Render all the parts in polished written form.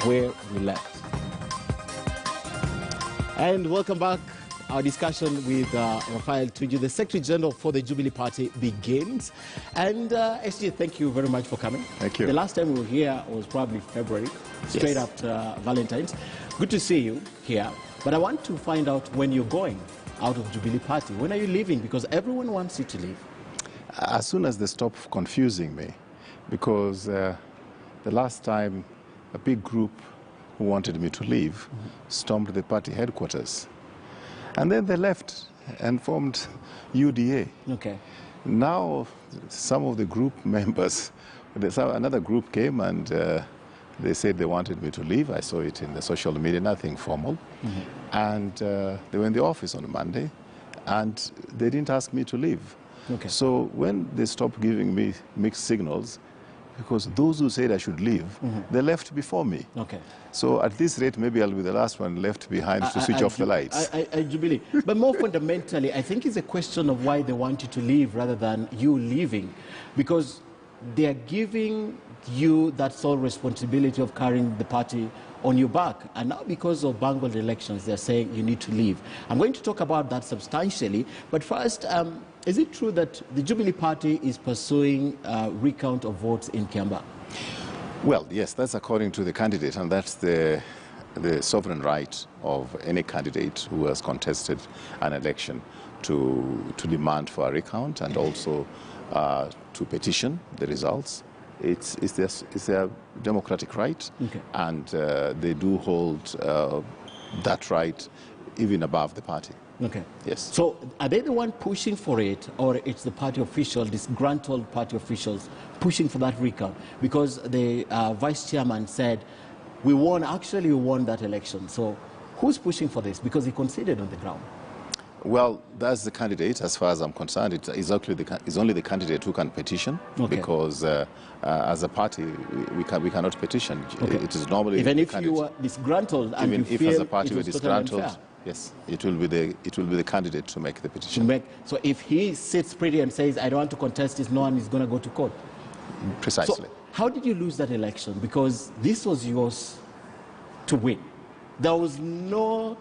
where we left. And welcome back. Our discussion with Raphael Tuju, the Secretary General for the Jubilee Party, begins. And SG, thank you very much for coming. Thank you. The last time we were here was probably February, straight after Valentine's. Good to see you here. But I want to find out when you're going out of Jubilee Party. When are you leaving? Because everyone wants you to leave. As soon as they stop confusing me, because the last time a big group who wanted me to leave stormed the party headquarters. And then they left and formed UDA. Okay. Now, some of the group members, another group came and they said they wanted me to leave. I saw it in the social media, nothing formal. And they were in the office on Monday, and they didn't ask me to leave. Okay. So when they stopped giving me mixed signals, because those who said I should leave, they left before me. Okay. So at this rate, maybe I'll be the last one left behind to switch off the lights. I Jubilee. But more fundamentally, I think it's a question of why they want you to leave rather than you leaving. Because they are giving you that sole responsibility of carrying the party on your back. And now because of bungled elections, they're saying you need to leave. I'm going to talk about that substantially. But first, is it true that the Jubilee Party is pursuing recount of votes in Cambar? Well, yes, that's according to the candidate, and that's the sovereign right of any candidate who has contested an election to demand for a recount and also to petition the results. It's their democratic right, and they do hold that right even above the party. Okay. Yes. So are they the one pushing for it, or it's the party officials, disgruntled party officials, pushing for that recount? Because the vice chairman said, we won that election. So who's pushing for this? Because he conceded on the ground. Well, that's the candidate. As far as I'm concerned, it's only the candidate who can petition, because as a party, we cannot petition. It is normally even if you are disgruntled and even you if feel as a party it we're was totally disgruntled. unfair. Yes, it will be the candidate to make the petition. So if he sits pretty and says, I don't want to contest this, no one is going to go to court. Precisely. So how did you lose that election? Because this was yours to win. There was no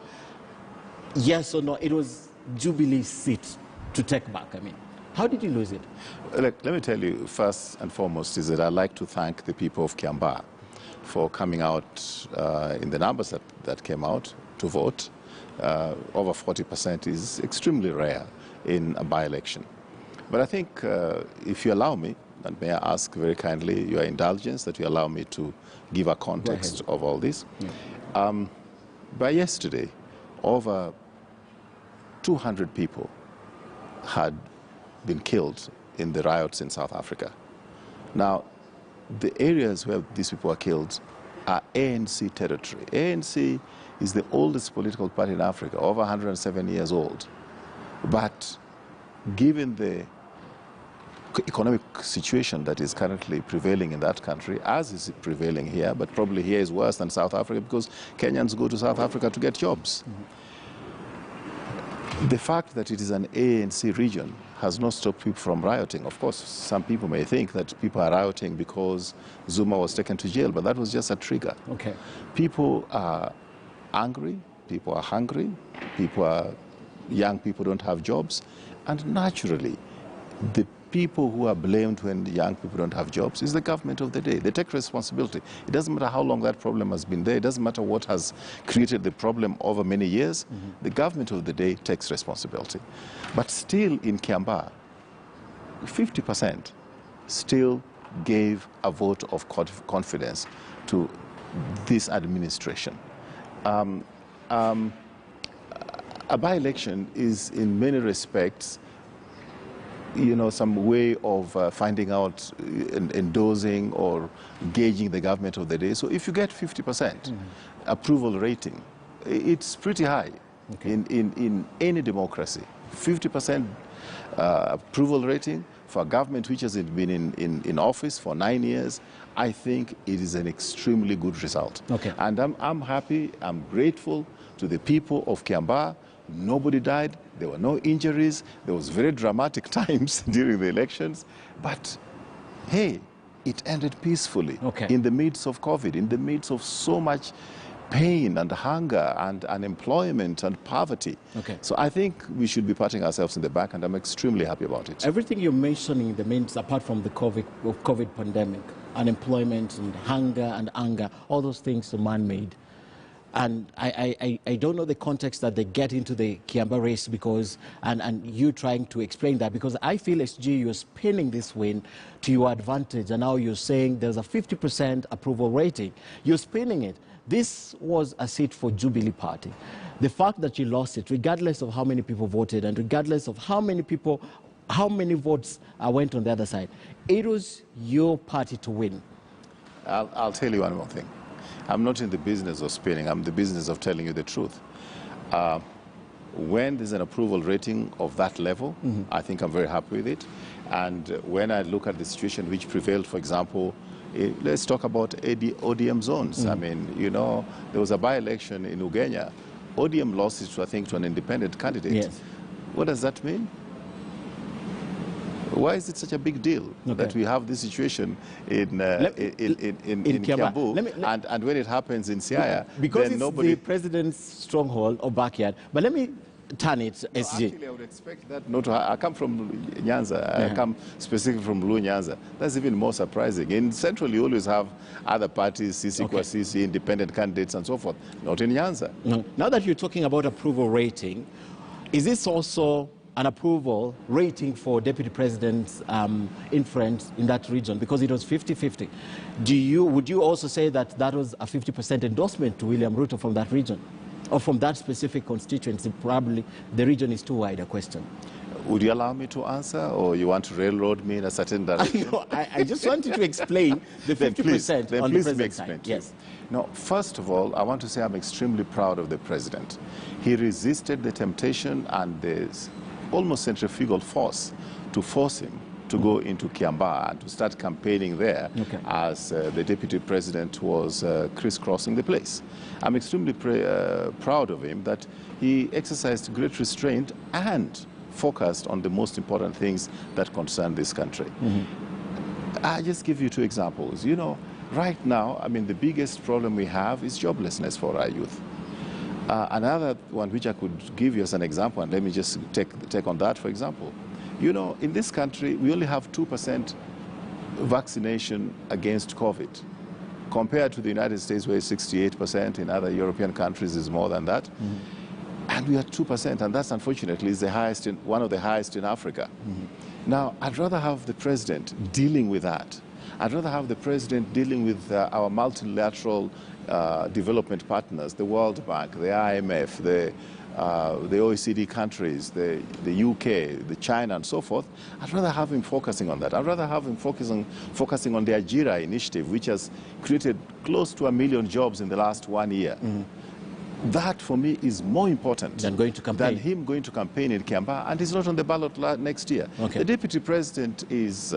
yes or no. It was Jubilee's seat to take back. I mean, how did you lose it? Let me tell you, first and foremost, is that I'd like to thank the people of Cambar for coming out in the numbers that came out to vote. Over 40% is extremely rare in a by-election. But I think if you allow me, and may I ask very kindly your indulgence that you allow me to give a context of all this. Yeah. By yesterday, over 200 people had been killed in the riots in South Africa. Now, the areas where these people are killed are ANC territory. ANC is the oldest political party in Africa, over 107 years old. But given the economic situation that is currently prevailing in that country, as is prevailing here, but probably here is worse than South Africa because Kenyans go to South Africa to get jobs. The fact that it is an ANC region has not stopped people from rioting. Of course, some people may think that people are rioting because Zuma was taken to jail, but that was just a trigger. Okay. People are angry, people are hungry, young people don't have jobs, and naturally, the people who are blamed when young people don't have jobs is the government of the day. They take responsibility. It doesn't matter how long that problem has been there. It doesn't matter what has created the problem over many years. The government of the day takes responsibility. But still in Cambar, 50% still gave a vote of confidence to this administration. A by-election is in many respects some way of finding out, endorsing or gauging the government of the day. So if you get 50% approval rating, it's pretty high in any democracy. 50% approval rating for a government which has been in office for 9 years, I think it is an extremely good result. And I'm happy, I'm grateful to the people of Cambar. Nobody died, there were no injuries, there was very dramatic times during the elections, but hey, it ended peacefully Okay. in the midst of COVID, in the midst of so much pain and hunger and unemployment and poverty. Okay. So I think we should be patting ourselves in the back, and I'm extremely happy about it. Everything you're mentioning, the means apart from the COVID pandemic, unemployment and hunger and anger, all those things are man-made. And I don't know the context that they get into the Cambar race because, and you trying to explain that, because I feel, SG, you're spinning this win to your advantage, and now you're saying there's a 50% approval rating. You're spinning it. This was a seat for Jubilee Party. The fact that you lost it, regardless of how many people voted and regardless of how many votes went on the other side, it was your party to win. I'll tell you one more thing. I'm not in the business of spinning. I'm in the business of telling you the truth. When there's an approval rating of that level, I think I'm very happy with it. And when I look at the situation which prevailed, for example, let's talk about ODM zones. I mean, you know, there was a by-election in Ugenya. ODM lost it, I think, to an independent candidate. Yes. What does that mean? Why is it such a big deal that we have this situation in Kiambu, and when it happens in Siaya, because then it's nobody... the president's stronghold or backyard. But let me turn it, SG. Actually, I would expect that not to I come from Nyanza. I come specifically from Blue Nyanza. That's even more surprising. In Central, you always have other parties, CC qua CC, independent candidates, and so forth. Not in Nyanza. No. Now that you're talking about approval rating, is this also an approval rating for Deputy President's influence in that region? Because it was 50-50. Would you also say that that was a 50% endorsement to William Ruto from that region? Or from that specific constituency? Probably the region is too wide a question. Would you allow me to answer, or you want to railroad me in a certain direction? I just want you to explain the 50% on the president's side. Yes. No, first of all, I want to say I'm extremely proud of the president. He resisted the temptation and the almost centrifugal force to force him to go into Cambar and to start campaigning there as the deputy president was crisscrossing the place. I'm extremely proud of him that he exercised great restraint and focused on the most important things that concern this country. I'll just give you two examples. You know, right now, I mean, the biggest problem we have is joblessness for our youth. Another one which I could give you as an example, and let me just take on that, for example. You know, in this country, we only have 2% vaccination against COVID, compared to the United States, where it's 68%. In other European countries, is more than that. And we are 2%, and that's unfortunately is the highest one of the highest in Africa. Now, I'd rather have the president dealing with that. I'd rather have the president dealing with our multilateral development partners, the World Bank, the IMF, the OECD countries, the UK, the China, and so forth. I'd rather have him focusing on that. I'd rather have him focusing on the Ajira initiative, which has created close to 1 million jobs in the last 1 year. That, for me, is more important than him going to campaign in Cambar, and he's not on the ballot next year. The deputy president is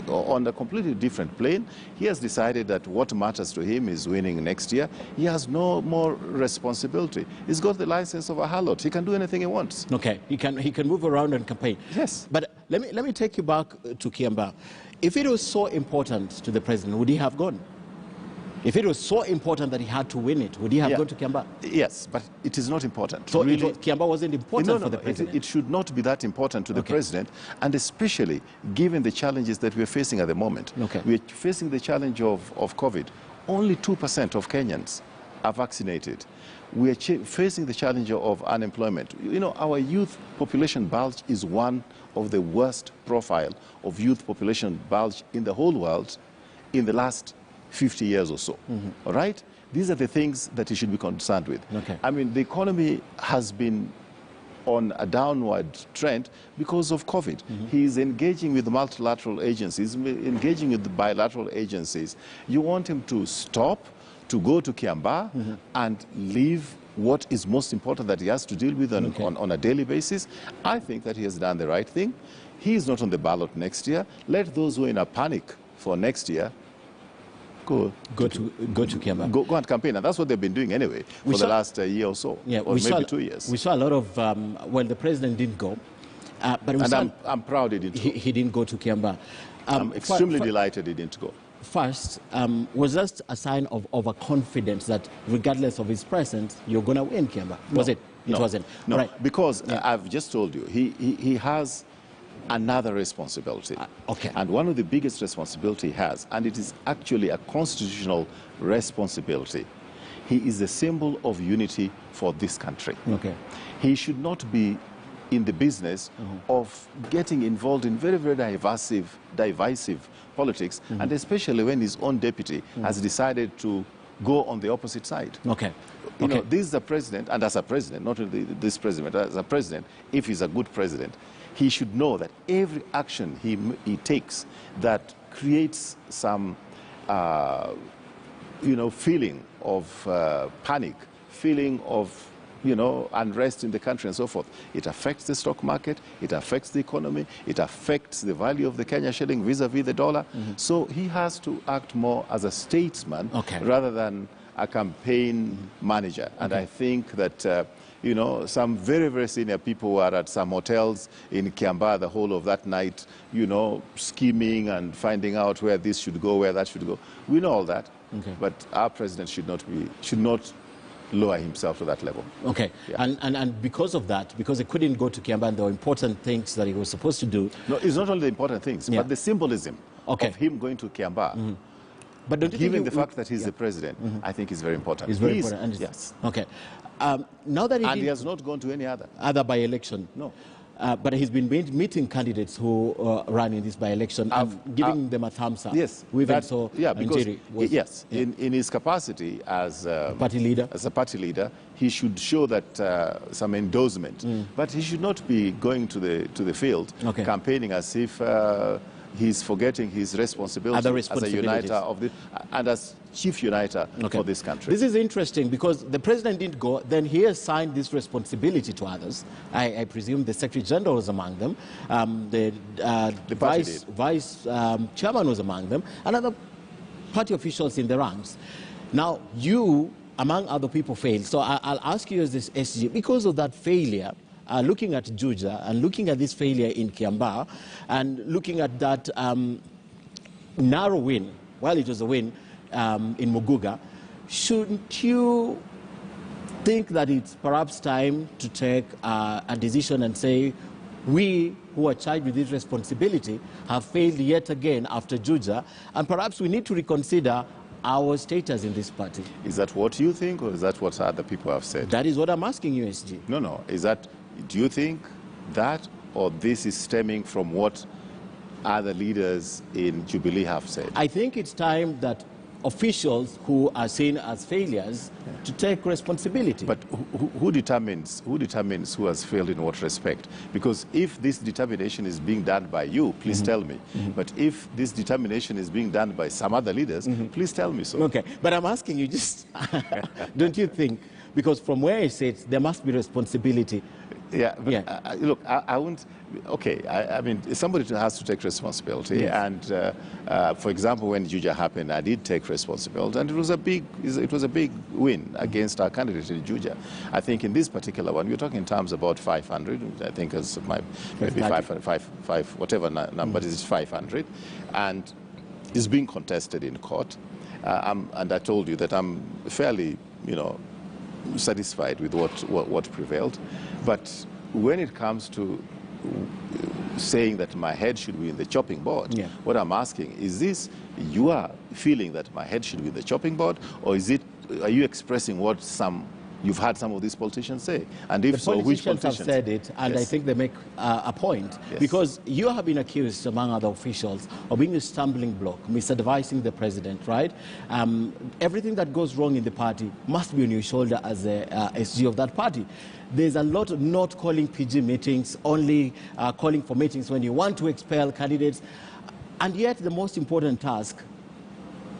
on a completely different plane. He has decided that what matters to him is winning next year. He has no more responsibility. He's got the license of a harlot. He can do anything he wants. Okay, he can move around and campaign. Yes. But let me take you back to Cambar. If it was so important to the president, would he have gone? If it was so important that he had to win it, would he have gone to Cambar? Yes, but it is not important. So really, Cambar wasn't important for the president? It should not be that important to the president, and especially given the challenges that we're facing at the moment. We're facing the challenge of COVID. Only 2% of Kenyans are vaccinated. We're facing the challenge of unemployment. You know, our youth population bulge is one of the worst profile of youth population bulge in the whole world in the last 50 years or so. All right? These are the things that he should be concerned with. I mean, the economy has been on a downward trend because of COVID. He's engaging with multilateral agencies, engaging with bilateral agencies. You want him to stop, to go to Cambar and leave what is most important that he has to deal with on a daily basis. I think that he has done the right thing. He is not on the ballot next year. Let those who are in a panic for next year go to Cambar. Go and campaign, and that's what they've been doing anyway for the last year or so, or maybe 2 years. We saw a lot of, well, the president didn't go. But it was and I'm proud he didn't go. He didn't go to Cambar. I'm extremely delighted he didn't go. First, was that a sign of overconfidence that regardless of his presence, you're going to win Cambar? Was it? It wasn't. No, right. Because I've just told you, he has another responsibility. Okay. And one of the biggest responsibility he has, and it is actually a constitutional responsibility, he is a symbol of unity for this country. Okay. He should not be in the business of getting involved in very, very divisive politics, and especially when his own deputy has decided to go on the opposite side. Okay. You know, this is a president, and as a president, not only this president, but as a president, if he's a good president, he should know that every action he takes that creates some, feeling of panic, feeling of, unrest in the country and so forth. It affects the stock market, it affects the economy, it affects the value of the Kenya shilling vis-a-vis the dollar. So he has to act more as a statesman rather than a campaign manager. And I think that, some very, very senior people were at some hotels in Cambar the whole of that night, scheming and finding out where this should go, where that should go. We know all that. But our president should not lower himself to that level. Okay. Yeah. And because of that, because he couldn't go to Cambar, there were important things that he was supposed to do. No, it's not only the important things, but the symbolism of him going to Cambar. But don't you given think the fact that he's the president, I think it's very important. It's very important. And yes. Okay. Now that he has not gone to any other by-election. No. But he's been meeting candidates who ran in this by-election and giving them a thumbs up. Yes. Because in his capacity as a party leader, he should show that some endorsement. But he should not be going to the field campaigning as if he's forgetting his responsibility as a uniter of the and as chief uniter for this country. This is interesting because the president didn't go, then he assigned this responsibility to others. I presume the Secretary General was among them, the vice chairman was among them, and other party officials in the ranks. Now, you, among other people, failed. So I'll ask you as this SG, because of that failure, looking at Juja and looking at this failure in Cambar and looking at that narrow win, while it was a win in Muguga, shouldn't you think that it's perhaps time to take a decision and say, we who are charged with this responsibility have failed yet again after Juja, and perhaps we need to reconsider our status in this party? Is that what you think, or is that what other people have said? That is what I'm asking you, SG. No. Do you think that, or this is stemming from what other leaders in Jubilee have said? I think it's time that officials who are seen as failures to take responsibility. But who determines who has failed in what respect? Because if this determination is being done by you, please tell me. But if this determination is being done by some other leaders, please tell me so. Okay, but I'm asking you just, don't you think, because from where I sit, there must be responsibility. Yeah, but look, I won't. Okay, I mean, somebody has to take responsibility. Yes. And for example, when Juja happened, I did take responsibility, and it was a big win against our candidate in Juja. I think in this particular one, we're talking in terms about 500. I think as maybe 5, whatever number it is, 500, and it's being contested in court. And I told you that I'm fairly, satisfied with what prevailed. But when it comes to saying that my head should be in the chopping board, what I'm asking is this: you are feeling that my head should be in the chopping board, or are you expressing what you've had some of these politicians say? And if so, which politicians have said it, and I think they make a point. Because you have been accused, among other officials, of being a stumbling block, misadvising the president, right? Everything that goes wrong in the party must be on your shoulder as a SG of that party. There's a lot of not calling PG meetings, only calling for meetings when you want to expel candidates. And yet the most important task,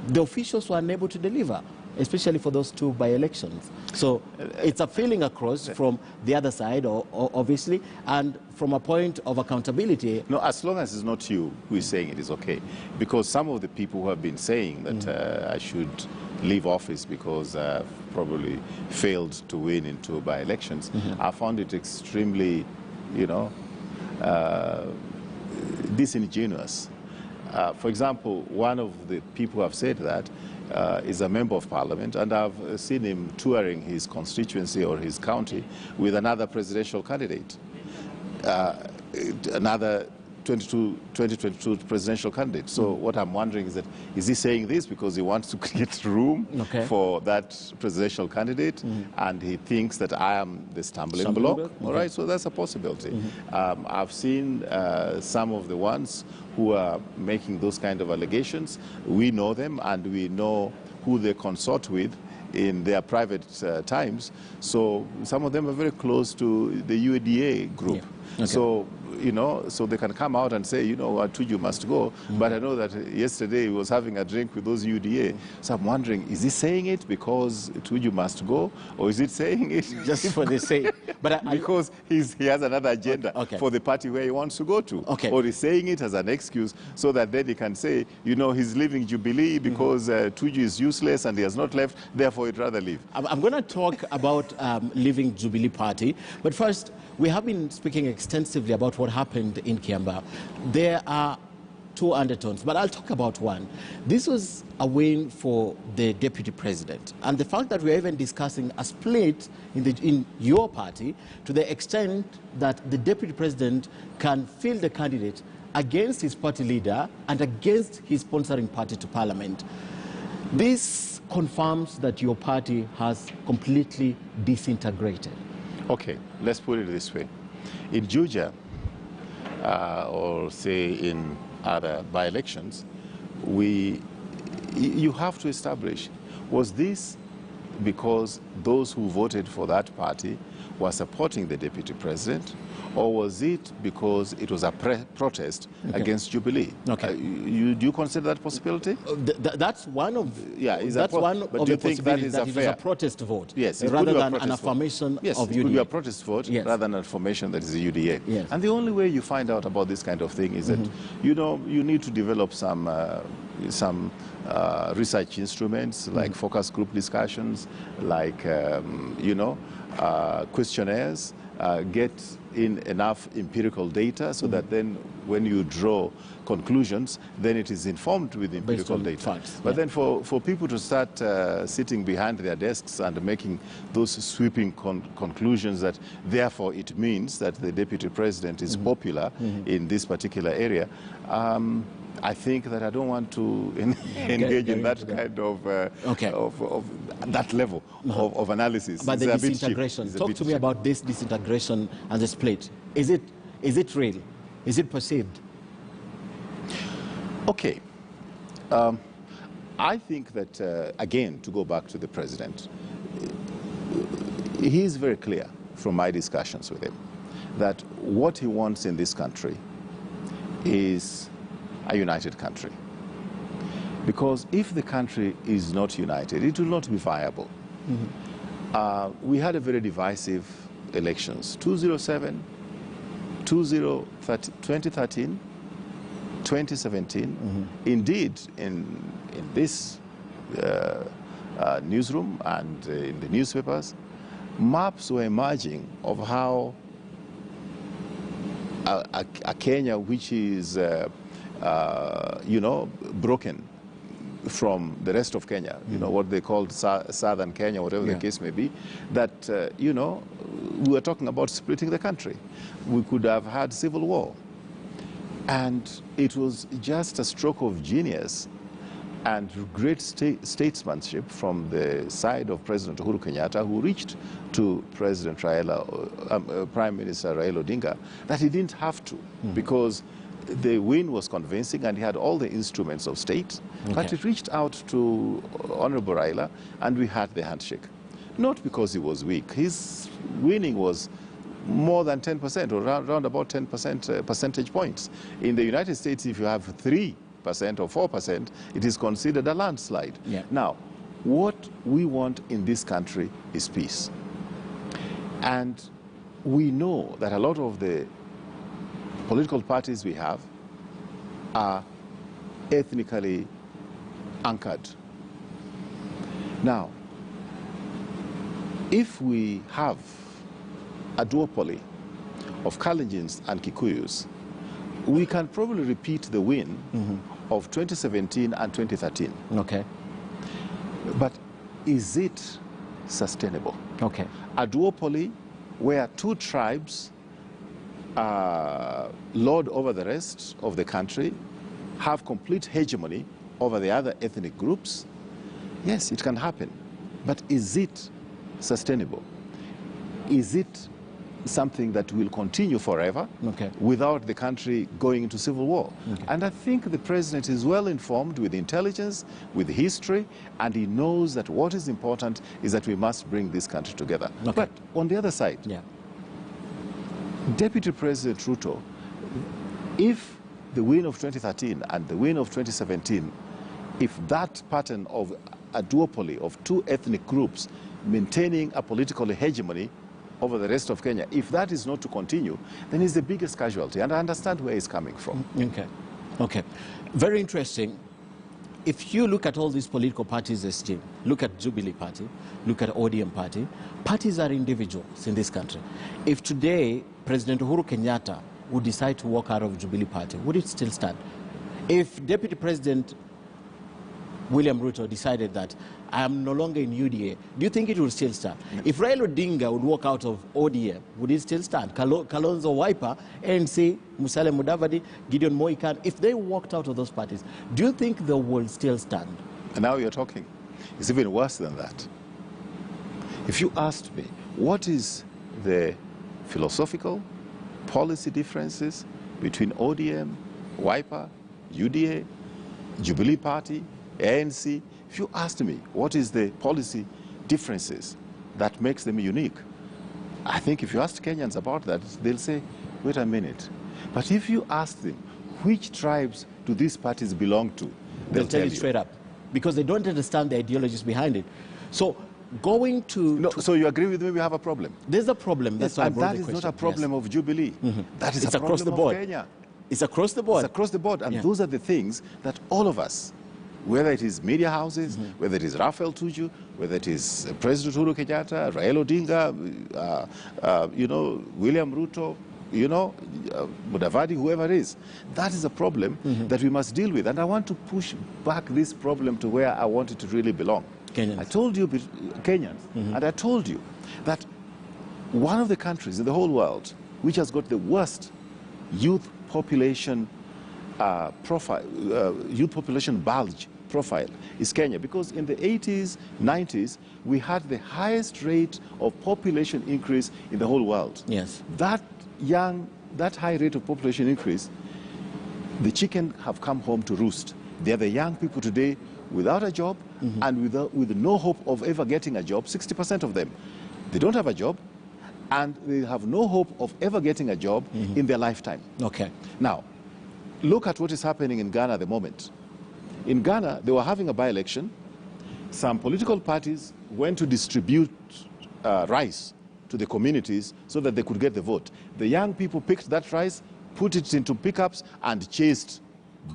the officials were unable to deliver, especially for those 2 by-elections. So it's a feeling across from the other side, obviously, and from a point of accountability. No, as long as it's not you who is saying it is okay. Because some of the people who have been saying that I should leave office because I've probably failed to win in 2 by-elections, I found it extremely, disingenuous. For example, one of the people who have said that is a member of parliament, and I've seen him touring his constituency or his county with another presidential candidate, another 2022 presidential candidate. So what I'm wondering is that, is he saying this because he wants to create room for that presidential candidate, and he thinks that I am the stumbling block? All right, so that's a possibility. I've seen some of the ones who are making those kind of allegations. We know them, and we know who they consort with in their private times. So some of them are very close to the UDA group. So, you know, so they can come out and say, you know, Tuju must go. But I know that yesterday he was having a drink with those UDA. So I'm wondering, is he saying it because Tuju must go, or is it saying it just for the sake? But because he has another agenda for the party where he wants to go to. Or he's saying it as an excuse so that then he can say, you know, he's leaving Jubilee because Tuju is useless and he has not left, therefore he'd rather leave. I'm going to talk about leaving Jubilee Party, but first, we have been speaking extensively about what happened in Cambar. There are two undertones, but I'll talk about one. This was a win for the deputy president, and the fact that we're even discussing a split in your party to the extent that the deputy president can field the candidate against his party leader and against his sponsoring party to parliament. This confirms that your party has completely disintegrated. Okay, let's put it this way. In Juja, or say in other by-elections, you have to establish, was this because those who voted for that party were supporting the deputy president, or was it because it was a protest against Jubilee? Do you consider that possibility? That's one of that's one of the possibilities, that it was a protest vote, rather than an affirmation of UDA. It could be a protest vote rather than an affirmation that is a UDA. And the only way you find out about this kind of thing is that you know, you need to develop some research instruments like focus group discussions, like you know, questionnaires, get in enough empirical data so that then when you draw conclusions, then it is informed with empirical data. Facts, but then for people to start sitting behind their desks and making those sweeping conclusions that therefore it means that the deputy president is popular in this particular area, I think that I don't want to engage in that kind of that level of analysis. But the disintegration, talk to me about this disintegration and the split. Is it real? Is it perceived? Okay. I think that, again, to go back to the president, he is very clear from my discussions with him that what he wants in this country is a united country. Because if the country is not united, it will not be viable. We had a very divisive elections, 2007, 2013, 2017. Indeed, in this newsroom and in the newspapers, maps were emerging of how a Kenya which is you know, broken from the rest of Kenya, you know, what they called southern Kenya, whatever the case may be, that, you know, we were talking about splitting the country. We could have had civil war. And it was just a stroke of genius and great statesmanship from the side of President Uhuru Kenyatta, who reached to President Prime Minister Raila Odinga, that he didn't have to, because the win was convincing and he had all the instruments of state, but he reached out to Honorable Raila and we had the handshake. Not because he was weak. His winning was more than 10%, or around about 10% percentage points. In the United States, if you have 3% or 4%, it is considered a landslide. Now, what we want in this country is peace. And we know that a lot of the political parties we have are ethnically anchored. Now, if we have a duopoly of Kalenjins and Kikuyus, we can probably repeat the win of 2017 and 2013. Okay. But is it sustainable? Okay. A duopoly where two tribes lord over the rest of the country, have complete hegemony over the other ethnic groups, yes, it can happen. But is it sustainable? Is it something that will continue forever without the country going into civil war? And I think the president is well informed with intelligence, with history, and he knows that what is important is that we must bring this country together. But on the other side, Deputy President Ruto, if the win of 2013 and the win of 2017, if that pattern of a duopoly of two ethnic groups maintaining a political hegemony over the rest of Kenya, if that is not to continue, then he's the biggest casualty. And I understand where he's coming from. Okay. Very interesting. If you look at all these political parties esteem, look at Jubilee Party, look at ODM Party, parties are individuals in this country. If today President Uhuru Kenyatta would decide to walk out of Jubilee Party, would it still stand? If Deputy President William Ruto decided that I am no longer in UDA, do you think it would still stand? If Raila Odinga would walk out of ODM, would it still stand? Kalonzo Wiper, ANC, Musalia Mudavadi, Gideon Moikan, if they walked out of those parties, do you think they will still stand? And now you're talking. It's even worse than that. If you asked me, what is the philosophical, policy differences between ODM, Wiper, UDA, Jubilee Party, ANC, if you asked me what is the policy differences that makes them unique, I think if you ask Kenyans about that, they'll say, wait a minute. But if you ask them, which tribes do these parties belong to, they'll tell you straight up. Because they don't understand the ideologies behind it. So going to... No, so you agree with me we have a problem? There's a problem. That's why I brought the question. That is not a problem of Jubilee. That is a across problem the board. of Kenya. It's across the board. It's across the board. And those are the things that all of us, whether it is media houses, whether it is Raphael Tuju, whether it is President Uhuru Kenyatta, Raila Odinga, William Ruto, Mudavadi, whoever it is, that is a problem that we must deal with. And I want to push back this problem to where I want it to really belong. Kenyans. I told you, Kenyans, and I told you that one of the countries in the whole world which has got the worst youth population youth population bulge profile is Kenya, because in the 80s, 90s, we had the highest rate of population increase in the whole world. Yes. That high rate of population increase, the chicken have come home to roost. They're the young people today without a job and with no hope of ever getting a job. 60% of them, they don't have a job, and they have no hope of ever getting a job in their lifetime. Okay. Now, look at what is happening in Ghana at the moment. In Ghana, they were having a by-election. Some political parties went to distribute rice to the communities so that they could get the vote. The young people picked that rice, put it into pickups, and chased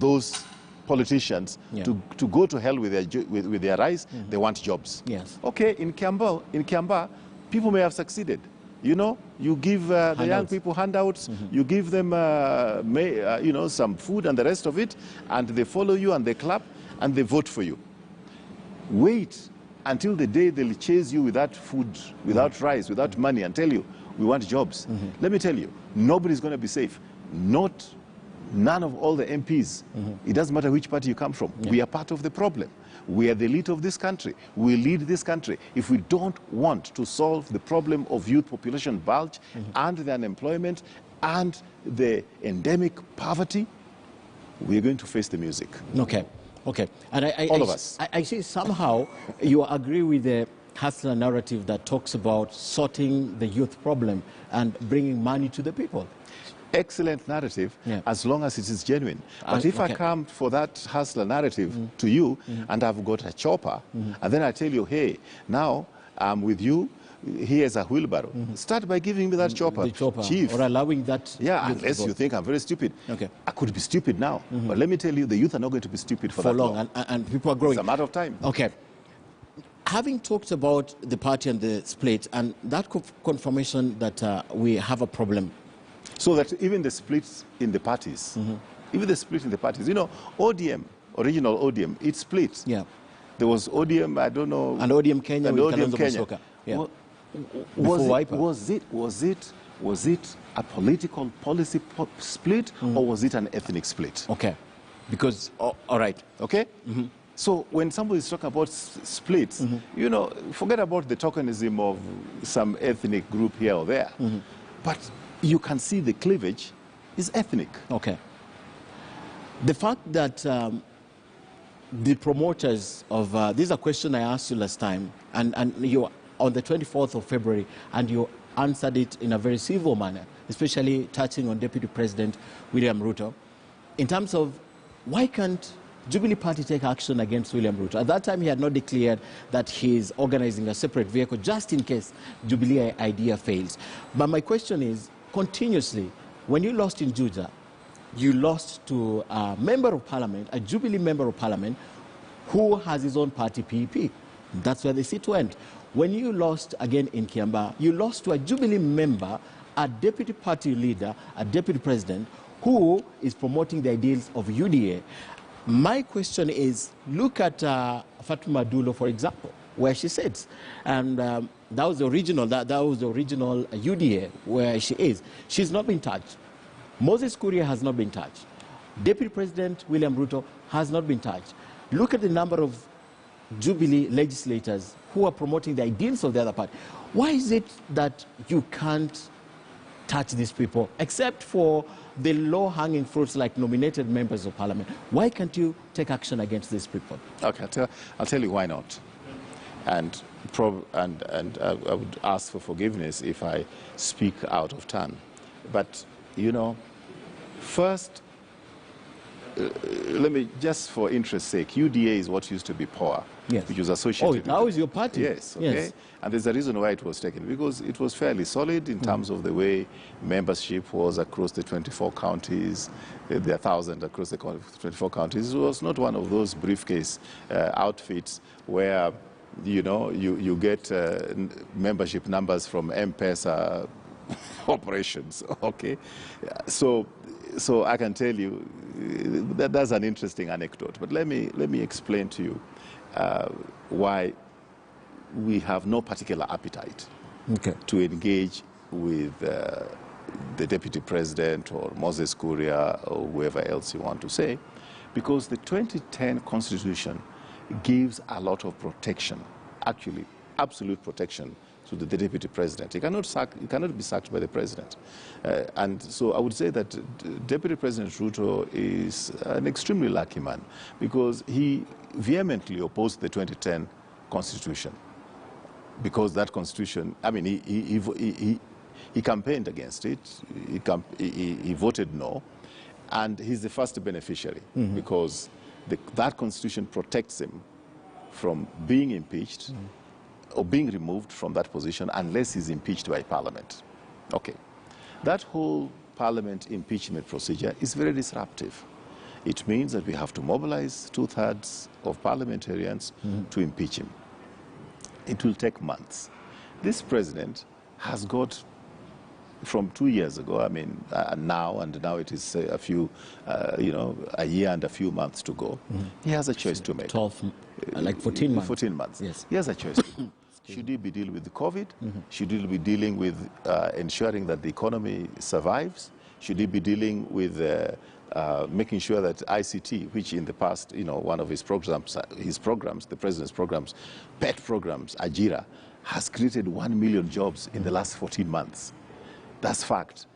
those politicians to go to hell with their rice. They want jobs. Yes. Okay, in Cambar, people may have succeeded. You give the young people handouts, you give them, some food and the rest of it, and they follow you and they clap and they vote for you. Wait until the day they'll chase you without food, without rice, without money, and tell you, we want jobs. Let me tell you, nobody's going to be safe. None of all the MPs. It doesn't matter which party you come from. We are part of the problem. We are the elite of this country. We lead this country. If we don't want to solve the problem of youth population bulge and the unemployment and the endemic poverty, we are going to face the music. Okay. And all of us. I see somehow you agree with the hustler narrative that talks about sorting the youth problem and bringing money to the people. Excellent narrative, as long as it is genuine. But if I come for that hustler narrative to you and I've got a chopper, and then I tell you, hey, now I'm with you, here's a wheelbarrow. Start by giving me that chopper, the chopper, chief. or allowing that. Yeah, unless you think I'm very stupid. Okay. I could be stupid now, but let me tell you, the youth are not going to be stupid for that long. And people are growing. It's a matter of time. Okay. Having talked about the party and the split and that confirmation that we have a problem So that even the splits in the parties, even the split in the parties, you know, ODM, original ODM, it split. Yeah. There was ODM, I don't know. And ODM Kenya and with ODM Kalonzo Kenya. Musyoka. Yeah. Was it a political policy split, or was it an ethnic split? Okay. Because, all right. Okay? So when somebody is talking about splits, you know, forget about the tokenism of some ethnic group here or there. But you can see the cleavage is ethnic. Okay. The fact that the promoters of, this is a question I asked you last time, and you on the 24th of February, and you answered it in a very civil manner, especially touching on Deputy President William Ruto, in terms of why can't Jubilee Party take action against William Ruto? At that time, he had not declared that he is organizing a separate vehicle just in case Jubilee idea fails. But my question is, continuously, when you lost in Juja, you lost to a member of parliament, a Jubilee member of parliament, who has his own party, PEP. That's where the seat went. When you lost again in Cambar, you lost to a Jubilee member, a deputy party leader, a deputy president, who is promoting the ideals of UDA. My question is, look at Fatuma Dulo, for example, where she sits. And that was the original, that was the original UDA where she is. She's not been touched. Moses Kuria has not been touched. Deputy President William Ruto has not been touched. Look at the number of Jubilee legislators who are promoting the ideals of the other party. Why is it that you can't touch these people, except for the low-hanging fruits like nominated members of parliament? Why can't you take action against these people? Okay, I'll tell you why not. And I would ask for forgiveness if I speak out of turn. But, you know, first, let me, just for interest's sake, UDA is what used to be POA, yes, which was associated. Oh, that was your party? Yes, okay. Yes. And there's a reason why it was taken, because it was fairly solid in terms of the way membership was across the 24 counties. There are 1,000 across the 24 counties. It was not one of those briefcase outfits where, you know, you get membership numbers from M-Pesa operations, okay? So I can tell you that that's an interesting anecdote. But let me explain to you why we have no particular appetite to engage with the Deputy President or Moses Kuria or whoever else you want to say, because the 2010 Constitution gives a lot of protection, actually absolute protection, to the Deputy President. He cannot be sacked by the President. And so I would say that Deputy President Ruto is an extremely lucky man, because he vehemently opposed the 2010 Constitution. Because that Constitution, I mean, he campaigned against it, he voted no, and he's the first beneficiary, because that Constitution protects him from being impeached, or being removed from that position unless he's impeached by Parliament. Okay. That whole Parliament impeachment procedure is very disruptive. It means that we have to mobilize 2/3 of parliamentarians to impeach him. It will take months. This president has got, from 2 years ago, I mean, now it is a few, you know, a year and a few months to go. He has a choice to make. 12, like 14 months. 14 months. Yes. He has a choice. Should he be dealing with the COVID? Should he be dealing with ensuring that the economy survives? Should he be dealing with making sure that ICT, which in the past, you know, one of his programs, the president's programs, pet programs, Ajira, has created 1 million jobs in the last 14 months. That's fact,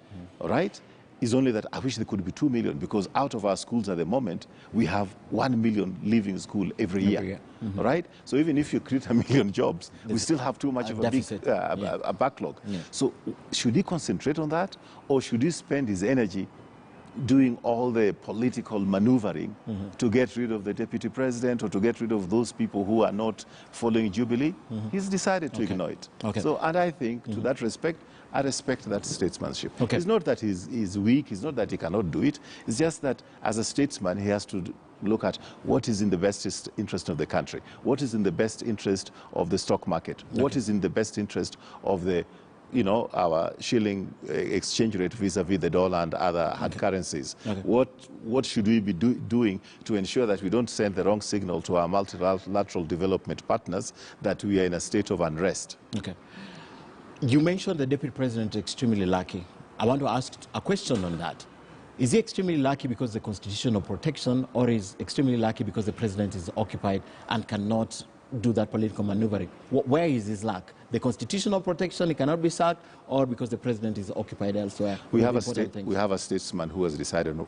all right? It's only that I wish there could be 2 million, because out of our schools at the moment, we have 1 million leaving school every year. All right? So even if you create 1 million jobs, we still have too much of a big a backlog. Yeah. So should he concentrate on that, or should he spend his energy doing all the political maneuvering to get rid of the Deputy President, or to get rid of those people who are not following Jubilee? He's decided to ignore it. So, and I think, to that respect, I respect that statesmanship. It's not that he's weak, it's not that he cannot do it, it's just that as a statesman he has to look at what is in the best interest of the country, what is in the best interest of the stock market, what is in the best interest of the you know, our shilling exchange rate vis-a-vis the dollar and other hard currencies. Okay. What should we be doing to ensure that we don't send the wrong signal to our multilateral development partners that we are in a state of unrest? Okay. You mentioned the Deputy President extremely lucky. I want to ask a question on that. Is he extremely lucky because of the constitutional protection, or is extremely lucky because the President is occupied and cannot do that political maneuvering? Where is his luck? The constitutional protection, he cannot be sacked, or because the President is occupied elsewhere? We have a statesman who has decided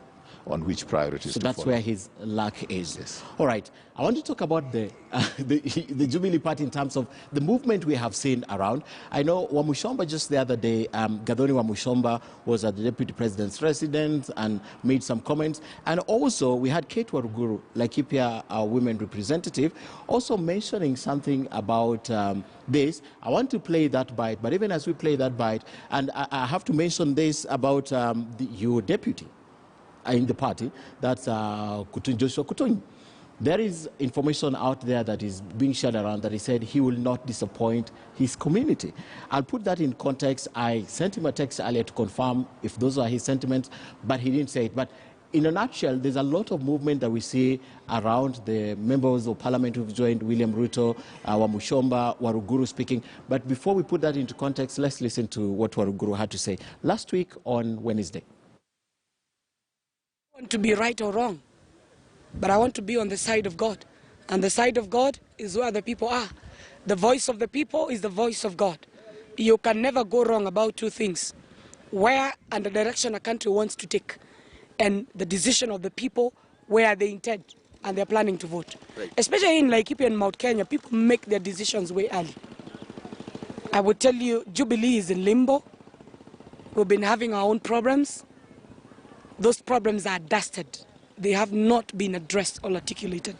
on which priorities so to that's follow. where his luck is. Yes. All right. I want to talk about the Jubilee Party in terms of the movement we have seen around. I know Wamushomba just the other day, Gathoni Wamushomba was at the Deputy President's residence and made some comments. And also we had Kate Waruguru, Laikipia, our women representative, also mentioning something about this. I want to play that bite, but even as we play that bite, and I have to mention this about your deputy in the party, that's Joshua Kutunyi. There is information out there that is being shared around that he said he will not disappoint his community. I'll put that in context. I sent him a text earlier to confirm if those are his sentiments, but he didn't say it. But in a nutshell, there's a lot of movement that we see around the members of parliament who've joined William Ruto, Wamushomba, Waruguru speaking. But before we put that into context, let's listen to what Waruguru had to say last week on Wednesday. I want to be right or wrong, but I want to be on the side of God. And the side of God is where the people are. The voice of the people is the voice of God. You can never go wrong about two things: where and the direction a country wants to take, and the decision of the people where they intend and they're planning to vote. Right. Especially in Laikipia and Mount Kenya, people make their decisions way early. I would tell you, Jubilee is in limbo. We've been having our own problems. Those problems are dusted. They have not been addressed or articulated.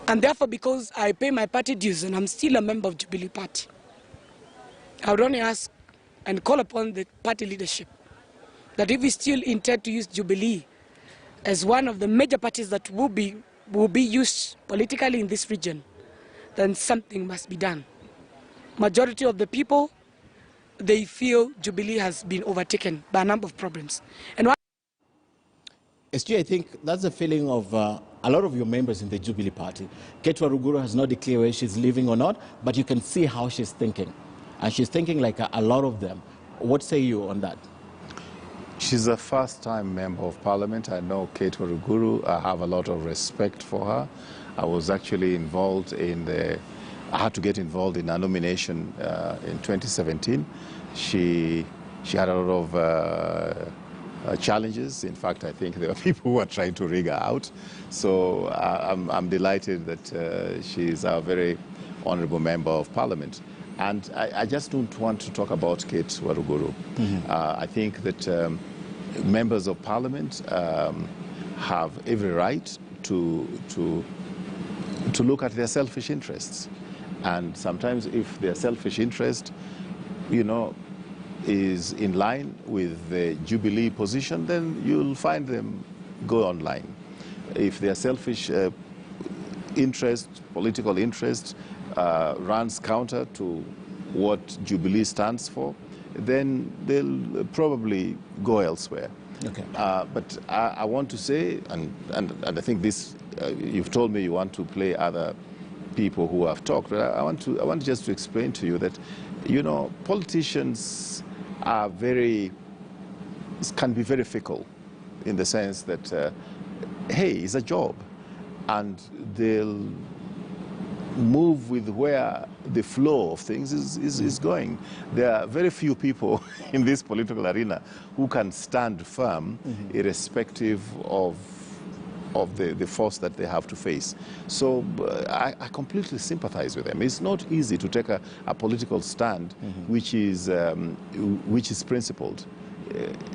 And therefore, because I pay my party dues and I'm still a member of Jubilee Party, I would only ask and call upon the party leadership that if we still intend to use Jubilee as one of the major parties that will be used politically in this region, then something must be done. Majority of the people, they feel Jubilee has been overtaken by a number of problems. And SG, I think that's the feeling of a lot of your members in the Jubilee Party. Kate Waruguru has not declared whether she's leaving or not, but you can see how she's thinking. And she's thinking like a lot of them. What say you on that? She's a first-time member of parliament. I know Kate Waruguru. I have a lot of respect for her. I was actually involved I had to get involved in a nomination in 2017. She had a lot of challenges. In fact, I think there were people who were trying to rig her out. So I'm delighted that she's a very honorable member of parliament. And I just don't want to talk about Kate Waruguru. Mm-hmm. I think that members of parliament have every right to look at their selfish interests. And sometimes if their selfish interest, you know, is in line with the Jubilee position, then you'll find them go online. If their selfish interest, political interest, runs counter to what Jubilee stands for, then they'll probably go elsewhere. Okay. But I want to say, and I think this, you've told me you want to play other people who have talked, but I want just to explain to you that, you know, politicians are can be very fickle in the sense that, hey, it's a job, and they'll move with where the flow of things is going. There are very few people in this political arena who can stand firm, mm-hmm. irrespective of the force that they have to face. So I completely sympathize with them. It's not easy to take a political stand, mm-hmm. which is principled.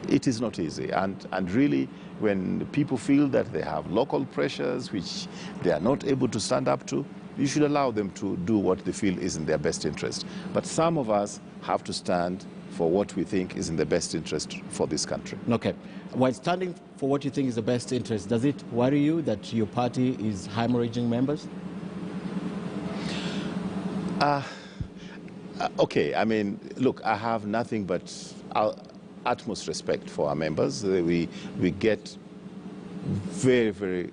It is not easy. And really, when people feel that they have local pressures which they are not able to stand up to, you should allow them to do what they feel is in their best interest. But some of us have to stand for what we think is in the best interest for this country. Okay. While standing for what you think is the best interest, does it worry you that your party is hemorrhaging members? Okay, I mean, look, I have nothing but utmost respect for our members. We get very, very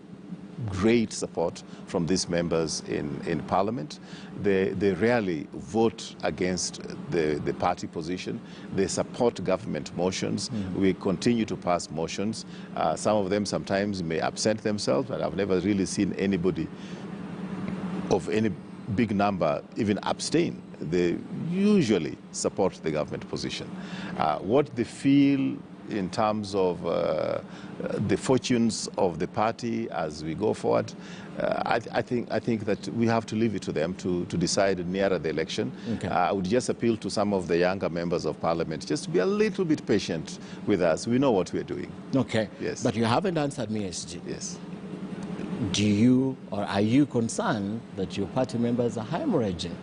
great support from these members in Parliament. They rarely vote against the party position. They support government motions. We continue to pass motions. Some of them sometimes may absent themselves, but I've never really seen anybody of any big number even abstain. They usually support the government position. What they feel in terms of the fortunes of the party as we go forward, I think that we have to leave it to them to decide nearer the election. Okay. I would just appeal to some of the younger members of Parliament just to be a little bit patient with us. We know what we're doing. Okay. Yes. But you haven't answered me, SG. Yes. Do you or are you concerned that your party members are hemorrhaging?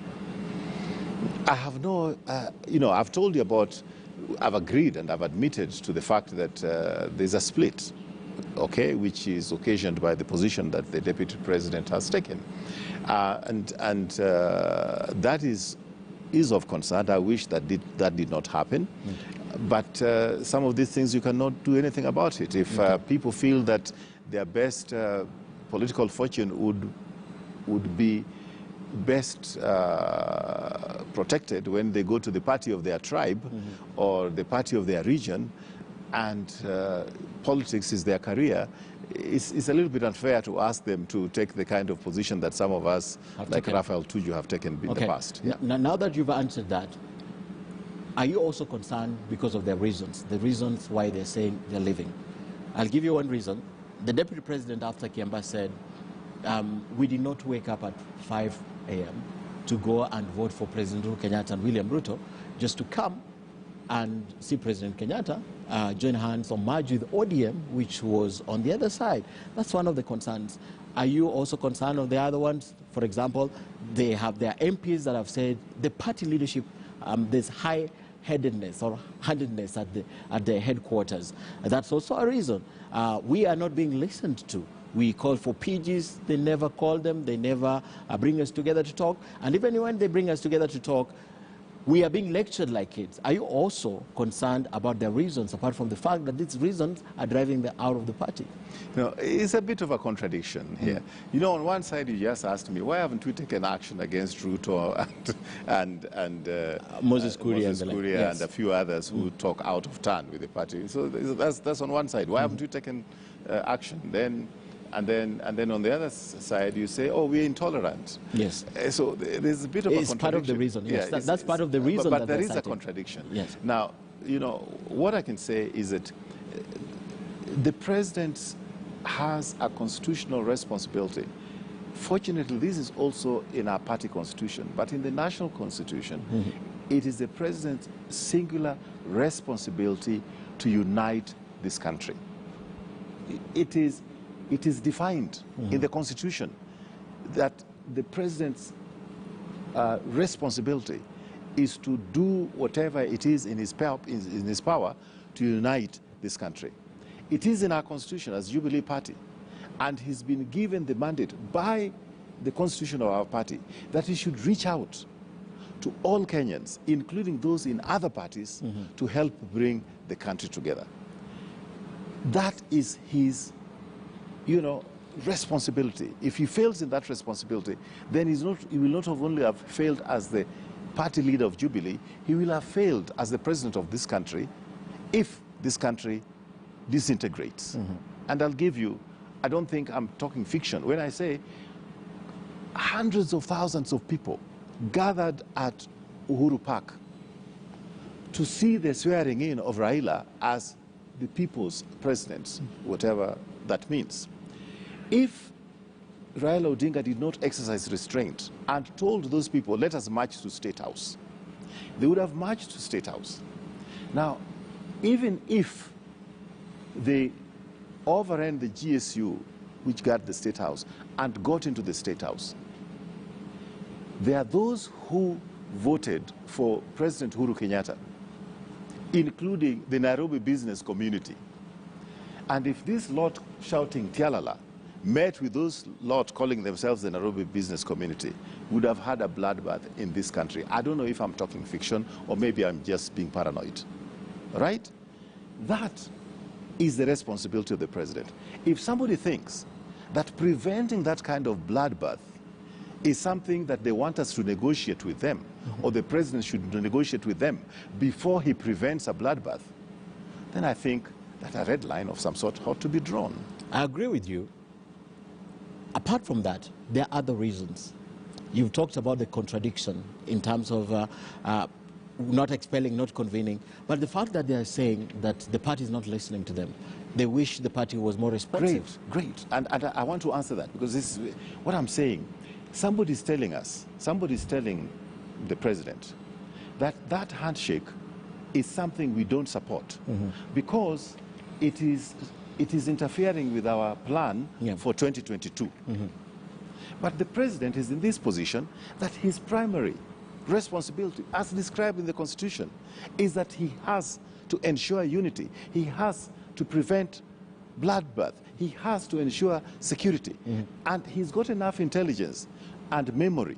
I have no, I've told you about, I've agreed and I've admitted to the fact that there's a split, okay, which is occasioned by the position that the Deputy President has taken. That is of concern. I wish that did not happen. Okay. But some of these things you cannot do anything about it. If people feel that their best political fortune would be best protected when they go to the party of their tribe or the party of their region, and politics is their career, it's a little bit unfair to ask them to take the kind of position that some of us, like Raphael Tuju, have taken in the past. Yeah. Now that you've answered that, are you also concerned because of their reasons, the reasons why they're saying they're leaving? I'll give you one reason. The Deputy President after Cambar said, we did not wake up at 5 a.m. to go and vote for President Kenyattas and William Ruto, just to come and see President Kenyatta join hands or merge with ODM, which was on the other side. That's one of the concerns. Are you also concerned of the other ones? For example, they have their MPs that have said the party leadership, there's high-headedness or handedness at the headquarters. That's also a reason. We are not being listened to. We call for PGs, they never call them, they never bring us together to talk. And even when they bring us together to talk, we are being lectured like kids. Are you also concerned about the reasons, apart from the fact that these reasons are driving them out of the party? It's a bit of a contradiction here. On one side, you just asked me, why haven't we taken action against Ruto and Moses Kuria and a few others who talk out of turn with the party? So that's on one side. Why haven't we taken action? And then on the other side, you say, oh, we're intolerant. Yes. So there's a bit of a contradiction. It's part of the reason. Yes, that's part of the reason. But there is a contradiction. Yes. Now, what I can say is that the president has a constitutional responsibility. Fortunately, this is also in our party constitution, but in the national constitution, it is the president's singular responsibility to unite this country. It is defined in the Constitution that the president's responsibility is to do whatever it is in his power to unite this country. It is in our Constitution as Jubilee Party, and he's been given the mandate by the Constitution of our party that he should reach out to all Kenyans, including those in other parties, to help bring the country together. That is his responsibility. If he fails in that responsibility, then he will not only have failed as the party leader of Jubilee, he will have failed as the president of this country if this country disintegrates. And I'll give you, I don't think I'm talking fiction, when I say hundreds of thousands of people gathered at Uhuru Park to see the swearing in of Raila as the people's president, whatever that means. If Raila Odinga did not exercise restraint and told those people, let us march to State House, they would have marched to State House. Now, even if they overran the GSU, which guard the State House, and got into the State House, there are those who voted for President Uhuru Kenyatta, including the Nairobi business community. And if this lot shouting Tialala met with those lot calling themselves the Nairobi business community, would have had a bloodbath in this country. I don't know if I'm talking fiction or maybe I'm just being paranoid, right? That is the responsibility of the president. If somebody thinks that preventing that kind of bloodbath is something that they want us to negotiate with them, or the president should negotiate with them before he prevents a bloodbath, then I think that a red line of some sort ought to be drawn. I agree with you. Apart from that, there are other reasons. You've talked about the contradiction in terms of not expelling, not convening, but the fact that they are saying that the party is not listening to them. They wish the party was more responsive. Great. And I want to answer that, because this is what I'm saying. Somebody's telling the president that that handshake is something we don't support because it is interfering with our plan for 2022. But the president is in this position that his primary responsibility, as described in the Constitution, is that he has to ensure unity. He has to prevent bloodbath. He has to ensure security. And he's got enough intelligence and memory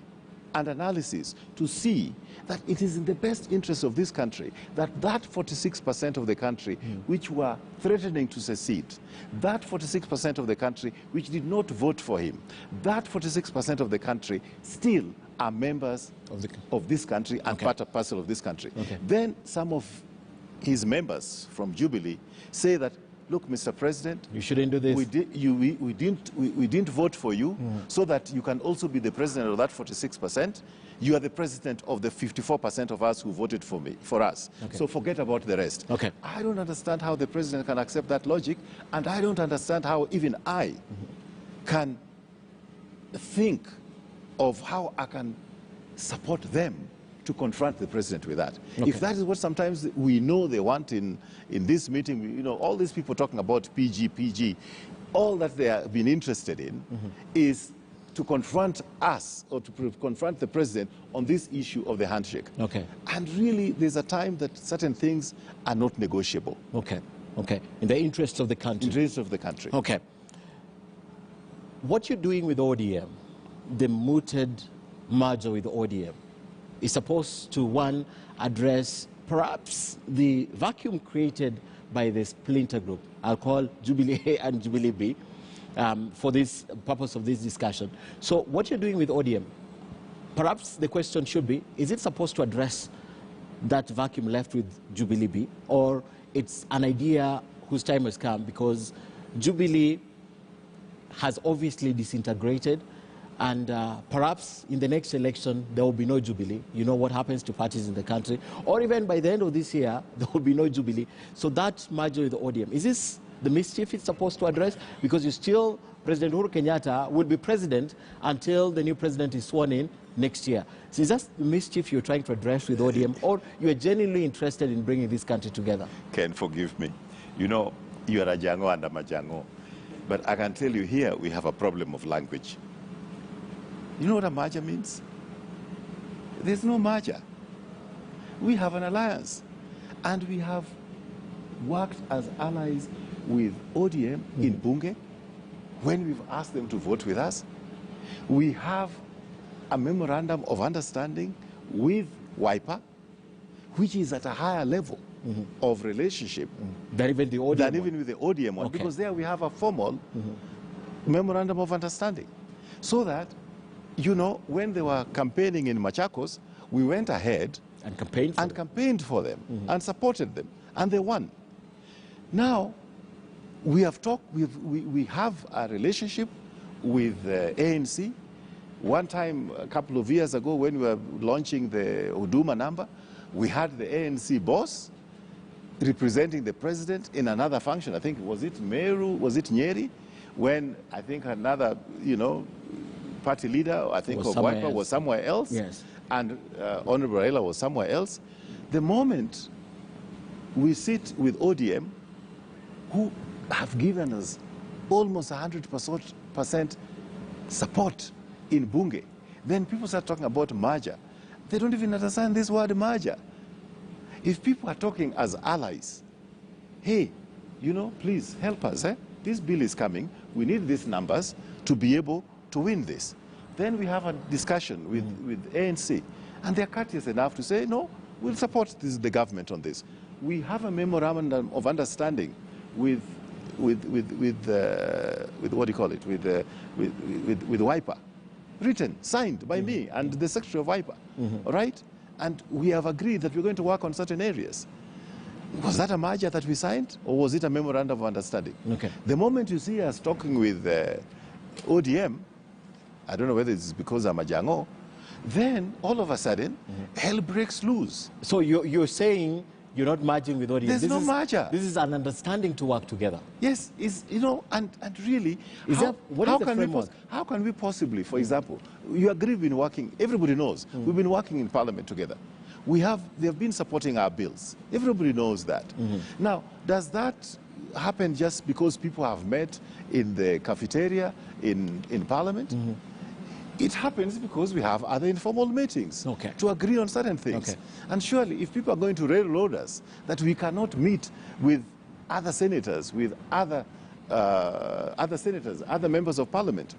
and analysis to see that it is in the best interest of this country that 46% of the country which were threatening to secede, that 46% of the country which did not vote for him, that 46% of the country still are members of this country and part and parcel of this country. Then some of his members from Jubilee say that, look, Mr. President, you shouldn't do this. We didn't vote for you so that you can also be the president of that 46%. You are the president of the 54% of us who voted for us. So forget about the rest. I don't understand how the president can accept that logic, and I don't understand how even I can think of how I can support them to confront the president with that. If that is what sometimes we know they want in this meeting, you know, all these people talking about PG, all that they have been interested in is to confront us or to confront the president on this issue of the handshake. And really, there's a time that certain things are not negotiable. In the interest of the country. Interest of the country. What you're doing with ODM, the mooted merger with ODM, is supposed to, one, address perhaps the vacuum created by the splinter group. I'll call Jubilee A and Jubilee B for this purpose of this discussion. So what you're doing with ODM, perhaps the question should be, is it supposed to address that vacuum left with Jubilee B, or it's an idea whose time has come because Jubilee has obviously disintegrated, and perhaps in the next election, there will be no Jubilee. You know what happens to parties in the country. Or even by the end of this year, there will be no Jubilee. So that merger with the ODM, is this the mischief it's supposed to address? Because you still, President Uhuru Kenyatta will be president until the new president is sworn in next year. So is that the mischief you're trying to address with ODM, or you are genuinely interested in bringing this country together? Ken, forgive me. You know, you are a Jango and a Majango. But I can tell you here, we have a problem of language. You know what a merger means? There's no merger. We have an alliance. And we have worked as allies with ODM in Bunge when we've asked them to vote with us. We have a memorandum of understanding with WIPA, which is at a higher level of relationship than even the ODM with the ODM one, because there we have a formal memorandum of understanding. So that, you know, when they were campaigning in Machakos, we went ahead and campaigned for them and supported them, and they won. Now, we have we have a relationship with the ANC. One time, a couple of years ago, when we were launching the Huduma number, we had the ANC boss representing the president in another function. I think, was it Meru, was it Nyeri? When I think another, you know, party leader, I think, of WIPA was somewhere else, and Honorable Raila was somewhere else. The moment we sit with ODM, who have given us almost 100% support in Bunge, then people start talking about merger. They don't even understand this word merger. If people are talking as allies, hey, you know, please help us. This bill is coming. we need these numbers to be able to win this. Then we have a discussion with ANC, and they're courteous enough to say, no, we'll support the government on this. We have a memorandum of understanding with what do you call it, with WIPA, written, signed by me and the Secretary of WIPA, all right? And we have agreed that we're going to work on certain areas. Was that a merger that we signed, or was it a memorandum of understanding? Okay. The moment you see us talking with ODM, I don't know whether it's because I'm a Jango, then all of a sudden, hell breaks loose. So you're saying you're not merging with ODM? There's no merger. This is an understanding to work together. Yes, and really, how can we possibly, for example, you agree we've been working, everybody knows, we've been working in Parliament together. They have been supporting our bills. Everybody knows that. Now, does that happen just because people have met in the cafeteria in Parliament? It happens because we have other informal meetings to agree on certain things. And surely, if people are going to railroad us, that we cannot meet with other senators, with other senators, other members of Parliament,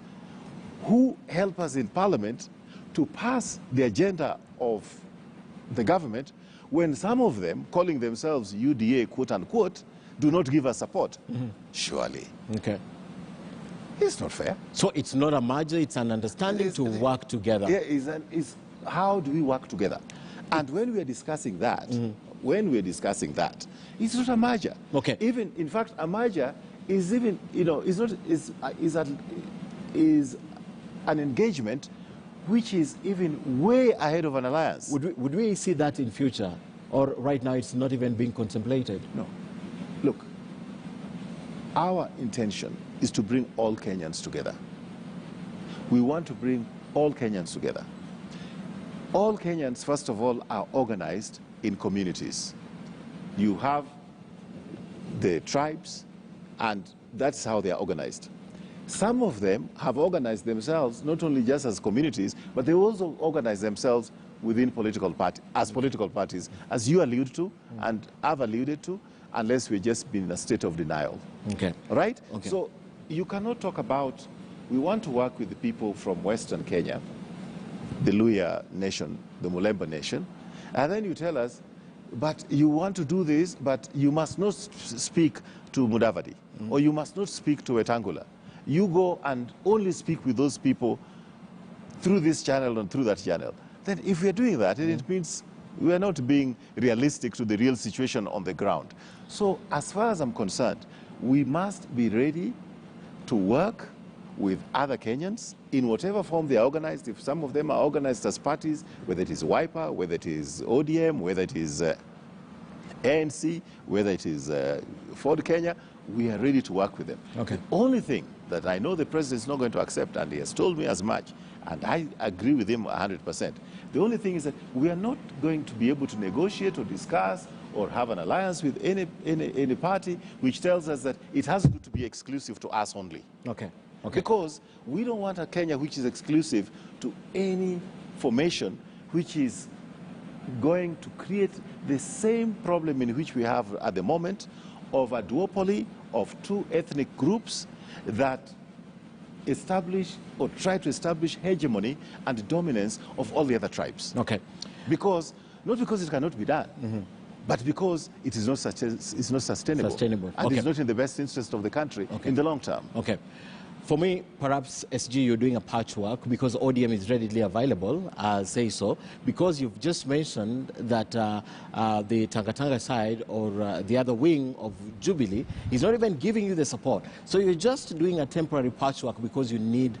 who help us in Parliament to pass the agenda of the government, when some of them, calling themselves UDA, quote unquote, do not give us support. Surely. Okay. It's not fair. So it's not a merger, it's an understanding to work together. Yeah, how do we work together? And when we are discussing that, it's not a merger. Okay. Even, in fact, a merger is even, is an engagement which is even way ahead of an alliance. Would we see that in future? Or right now it's not even being contemplated? No. Look, our intention is to bring all Kenyans together. We want to bring all Kenyans together. All Kenyans, first of all, are organized in communities. You have the tribes, and that's how they are organized. Some of them have organized themselves not only just as communities, but they also organize themselves within political parties, as you allude to and I've alluded to, unless we've just been in a state of denial. Okay. Right? Okay. So you cannot talk about, we want to work with the people from Western Kenya, the Luhya nation, the Mulemba nation, and then you tell us, but you want to do this, but you must not speak to Mudavadi, or you must not speak to Wetangula. You go and only speak with those people through this channel and through that channel. Then if we are doing that, it means we are not being realistic to the real situation on the ground. So as far as I'm concerned, we must be ready to work with other Kenyans in whatever form they are organized. If some of them are organized as parties, whether it is WIPA, whether it is ODM, whether it is ANC, whether it is Ford Kenya, we are ready to work with them. Okay. The only thing that I know the president is not going to accept, and he has told me as much, and I agree with him 100%. The only thing is that we are not going to be able to negotiate or discuss or have an alliance with any party which tells us that it has to be exclusive to us only. Okay. Okay. Because we don't want a Kenya which is exclusive to any formation which is going to create the same problem in which we have at the moment of a duopoly of two ethnic groups that establish or try to establish hegemony and dominance of all the other tribes. Okay. Because, not because it cannot be done, but because it is not sustainable. And it's not in the best interest of the country in the long term. Okay. For me, perhaps, SG, you're doing a patchwork because ODM is readily available, say so, because you've just mentioned that the Tanga side or the other wing of Jubilee is not even giving you the support. So you're just doing a temporary patchwork because you need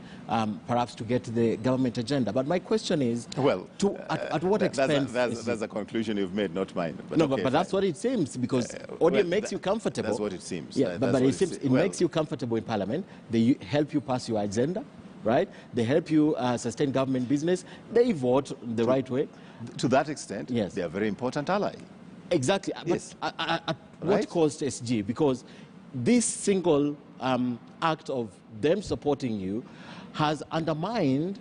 perhaps to get the government agenda. But my question is, well, at what expense? That's a conclusion you've made, not mine. But no, okay, but that's what it seems, because ODM makes you comfortable. That's what it seems. Yeah, but it seems it makes you comfortable in Parliament. They help you pass your agenda, right? They help you sustain government business. They vote the right way. To that extent, yes, they are a very important ally. Exactly. Yes. But at what cost, SG? Because this single act of them supporting you has undermined,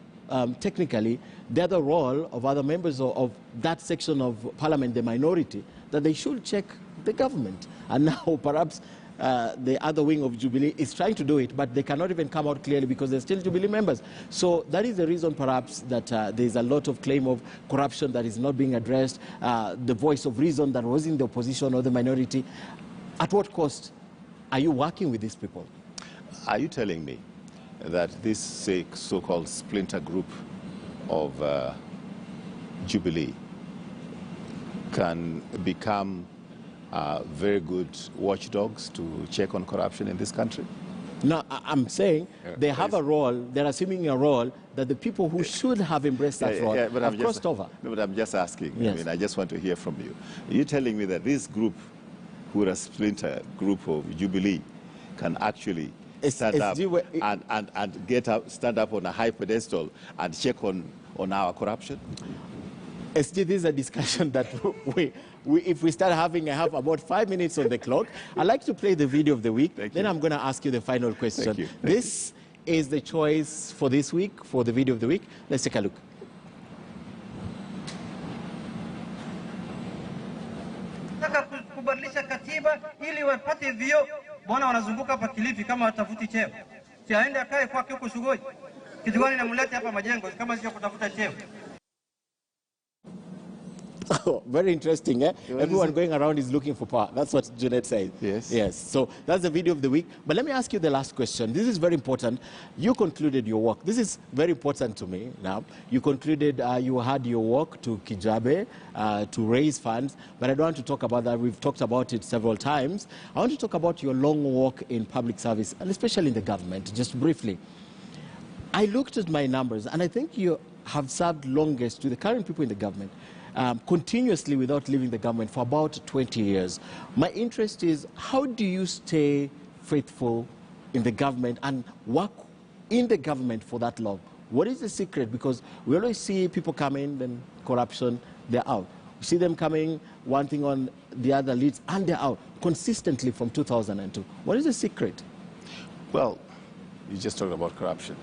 technically, the other role of other members of that section of Parliament, the minority, that they should check the government. And now perhaps the other wing of Jubilee is trying to do it, but they cannot even come out clearly because they're still Jubilee members. So that is the reason perhaps that there's a lot of claim of corruption that is not being addressed, the voice of reason that was in the opposition or the minority. At what cost are you working with these people? Are you telling me that this so-called splinter group of Jubilee can become very good watchdogs to check on corruption in this country? No, I'm saying they have a role, they're assuming a role that the people who should have embraced that role have crossed over. No, but I'm just asking. Yes. I mean, I just want to hear from you. Are you telling me that this group, who are a splinter group of Jubilee, can actually stand up and get up, stand up on a high pedestal and check on our corruption? SG, this is a discussion that if we start having, I have about 5 minutes on the clock. I'd like to play the video of the week. Then I'm going to ask you the final question. Thank you. This is the choice for this week, for the video of the week. Let's take a look. Kubadilisha katiba ili wapate vio. Bwana wanazunguka hapa Kilifi kama watafuti cheo. Si aende akae kwake huko Sugoi. Kitu gani namleta hapa Majengo kama sio kutafuta cheo? Oh, very interesting, eh? Everyone going around is looking for power. That's what Junet said. Yes. Yes. So that's the video of the week. But let me ask you the last question. This is very important. You concluded your work. This is very important to me now. You concluded, you had your work to Kijabe to raise funds. But I don't want to talk about that. We've talked about it several times. I want to talk about your long work in public service, and especially in the government, just briefly. I looked at my numbers, and I think you have served longest to the current people in the government. Continuously without leaving the government for about 20 years. My interest is, how do you stay faithful in the government and work in the government for that long? What is the secret? Because we always see people come in, then corruption, they're out. We see them coming, one thing on the other leads, and they're out consistently from 2002. What is the secret? Well, you just talked about corruption.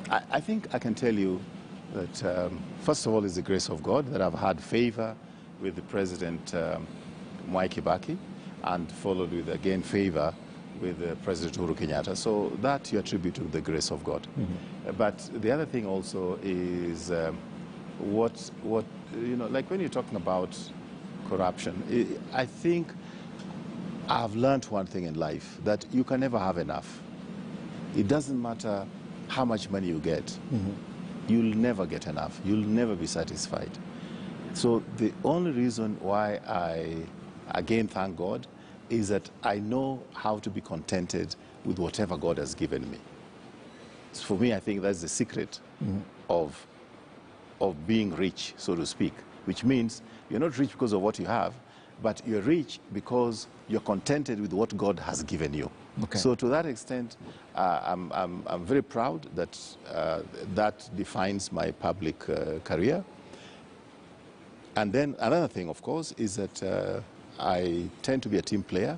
I think I can tell you that, first of all, it's the grace of God that I've had favor with the President Mwai Kibaki, and followed with, again, favor with President Uhuru Kenyattas. So that you attribute to the grace of God. Mm-hmm. But the other thing also is what you know, like when you're talking about corruption, I think I've learned one thing in life, that you can never have enough. It doesn't matter how much money you get. Mm-hmm. You'll never get enough. You'll never be satisfied. So the only reason why I, again, thank God, is that I know how to be contented with whatever God has given me. So for me, I think that's the secret of being rich, so to speak, which means you're not rich because of what you have, but you're rich because you're contented with what God has given you. Okay. So to that extent, I'm very proud that that defines my public career. And then another thing, of course, is that I tend to be a team player.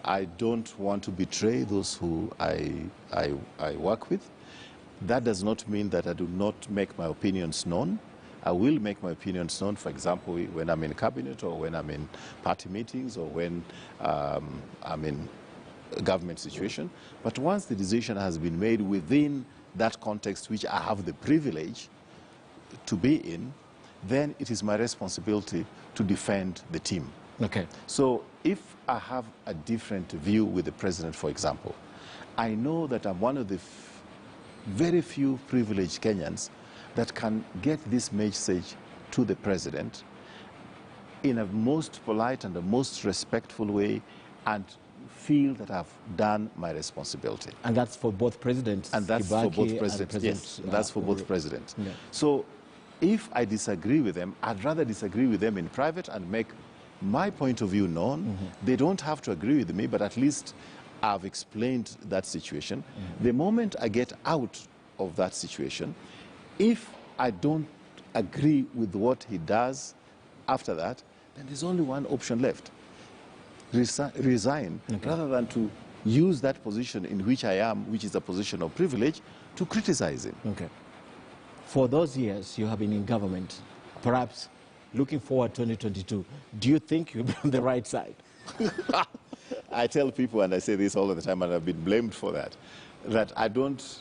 I don't want to betray those who I work with. That does not mean that I do not make my opinions known. I will make my opinions known, for example, when I'm in cabinet, or when I'm in party meetings, or when I'm in a government situation. But once the decision has been made within that context, which I have the privilege to be in, then it is my responsibility to defend the team. Okay. So if I have a different view with the president, for example, I know that I'm one of the very few privileged Kenyans that can get this message to the president in a most polite and the most respectful way, and feel that I've done my responsibility. And that's for both presidents. And that's Kibaki for both presidents. Yes, that's for both presidents. Yeah. So if I disagree with them, I'd rather disagree with them in private and make my point of view known. Mm-hmm. They don't have to agree with me, but at least I've explained that situation. Mm-hmm. The moment I get out of that situation, if I don't agree with what he does after that, then there's only one option left. Resign, okay, rather than to use that position in which I am, which is a position of privilege, to criticize him. Okay. For those years you have been in government, perhaps looking forward to 2022, do you think you'll be on the right side? I tell people, and I say this all the time, and I've been blamed for that, that I don't,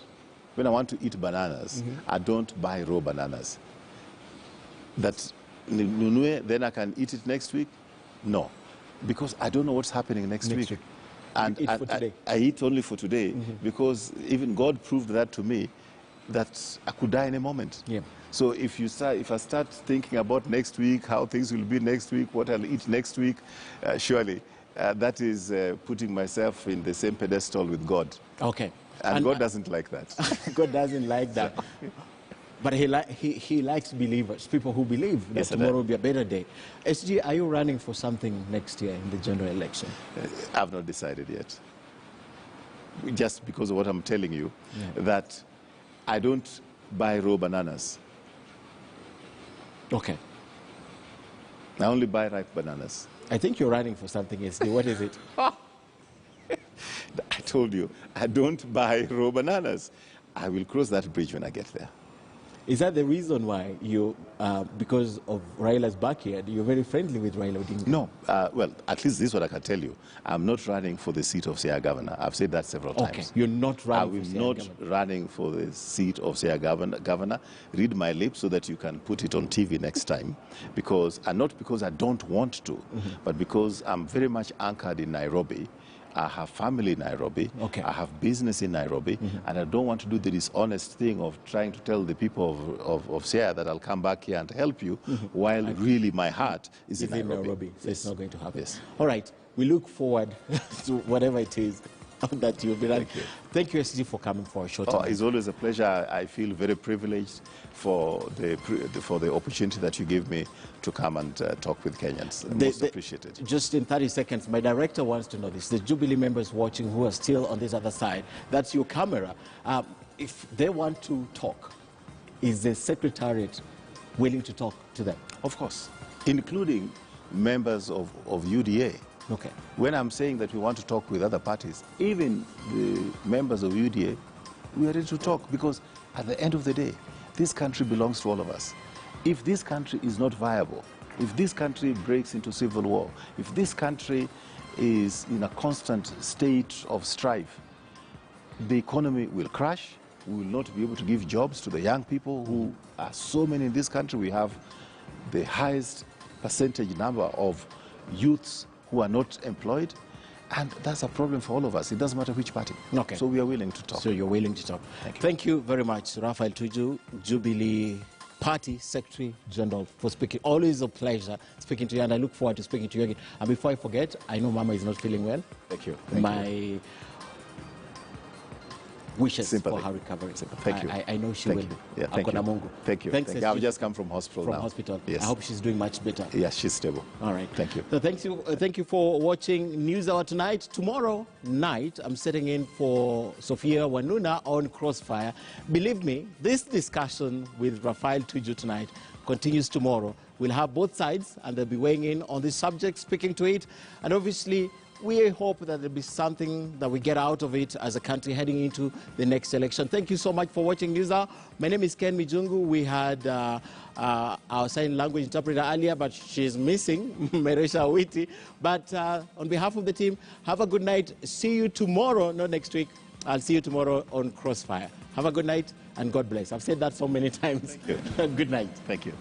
when I want to eat bananas, I don't buy raw bananas. That then I can eat it next week? No, because I don't know what's happening next week. And I eat only for today because even God proved that to me, that I could die in a moment. Yeah. So if I start thinking about next week, how things will be next week, what I'll eat next week, surely that is putting myself in the same pedestal with God. Okay. And God doesn't like that. God doesn't like that. But he likes believers, people who believe that tomorrow will be a better day. SG, are you running for something next year in the general election? I've not decided yet. Just because of what I'm telling you, that I don't buy raw bananas. Okay. I only buy ripe bananas. I think you're running for something, SG. What is it? I told you, I don't buy raw bananas. I will cross that bridge when I get there. Is that the reason why you, because of Raila's backyard, you're very friendly with Raila Odinga? No. Well, at least this is what I can tell you. I'm not running for the seat of Siaya Governor. I've said that several times. Okay, you're not running for Siaya Governor. I'm not running for the seat of Siaya Governor. Read my lips so that you can put it on TV next time. Because, and not because I don't want to, but because I'm very much anchored in Nairobi. I have family in Nairobi, I have business in Nairobi, and I don't want to do the dishonest thing of trying to tell the people of Siaya that I'll come back here and help you, while really my heart is in Nairobi. So it's not going to happen. Yes. All right, we look forward to whatever it is that you'll be running. Thank you, SG, for coming for a short time. It's always a pleasure. I feel very privileged for the opportunity that you give me to come and talk with Kenyans. Most appreciated. Just in 30 seconds, my director wants to know this. The Jubilee members watching who are still on this other side, that's your camera. If they want to talk, is the Secretariat willing to talk to them? Of course, including members of UDA. Okay. When I'm saying that we want to talk with other parties, even the members of UDA, we are ready to talk, because at the end of the day, this country belongs to all of us. If this country is not viable, if this country breaks into civil war, if this country is in a constant state of strife, the economy will crash. We will not be able to give jobs to the young people who are so many in this country. We have the highest percentage number of youths who are not employed, and that's a problem for all of us. It doesn't matter which party. Okay. So we are willing to talk. So you're willing to talk. Thank you. Thank you very much, Raphael Tuju, Jubilee Party Secretary General, for speaking. Always a pleasure speaking to you, and I look forward to speaking to you again. And before I forget, I know Mama is not feeling well. Thank you. My wishes Sympathy. for her recovery. Thank you. I know she will. Yeah, thank you. Mungu. Thank you. Thanks, thank you. I've just come from hospital now. From hospital. Yes. I hope she's doing much better. Yes, she's stable. All right. Thank you. So thank you for watching News Hour tonight. Tomorrow night, I'm sitting in for Sophia Wanuna on Crossfire. Believe me, this discussion with Raphael Tuju tonight continues tomorrow. We'll have both sides, and they'll be weighing in on this subject, speaking to it, and obviously we hope that there'll be something that we get out of it as a country heading into the next election. Thank you so much for watching News Hour. My name is Ken Mijungu. We had our sign language interpreter earlier, but she's missing, Meresha Witi. But on behalf of the team, have a good night. See you tomorrow, not next week. I'll see you tomorrow on Crossfire. Have a good night and God bless. I've said that so many times. Thank you. Good night. Thank you.